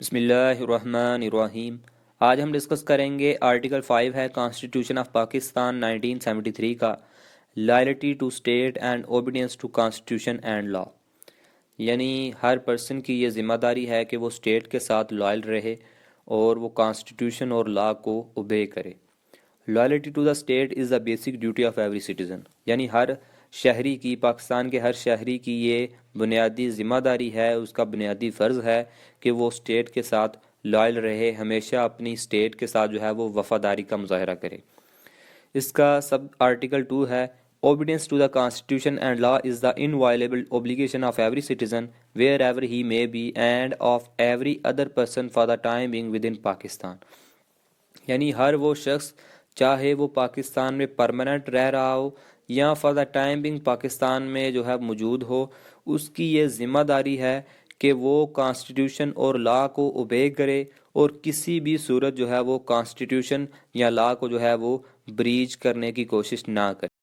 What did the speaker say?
بسم اللہ الرحمن الرحیم۔ آج ہم ڈسکس کریں گے آرٹیکل 5 ہے کانسٹیٹیوشن آف پاکستان 1973 کا، loyalty to state and obedience to constitution and law, یعنی ہر پرسن کی یہ ذمہ داری ہے کہ وہ اسٹیٹ کے ساتھ لائل رہے اور وہ کانسٹیٹیوشن اور لا کو اوبے کرے۔ Loyalty to the state is the basic duty of every citizen, یعنی ہر شہری کی، پاکستان کے ہر شہری کی یہ بنیادی ذمہ داری ہے، اس کا بنیادی فرض ہے کہ وہ اسٹیٹ کے ساتھ لائل رہے، ہمیشہ اپنی اسٹیٹ کے ساتھ جو ہے وہ وفاداری کا مظاہرہ کرے۔ اس کا سب آرٹیکل 2 ہے، Obedience to the Constitution and law is the inviolable obligation of every citizen wherever he may be and of every other person for the time being within Pakistan۔ یعنی ہر وہ شخص چاہے وہ پاکستان میں پرماننٹ رہ رہا ہو یا for the time being Pakistan میں جو ہے موجود ہو، اس کی یہ ذمہ داری ہے کہ وہ کانسٹیٹیوشن اور لا کو اوبے کرے اور کسی بھی صورت جو ہے وہ کانسٹیٹیوشن یا لا کو جو ہے وہ بریچ کرنے کی کوشش نہ کرے۔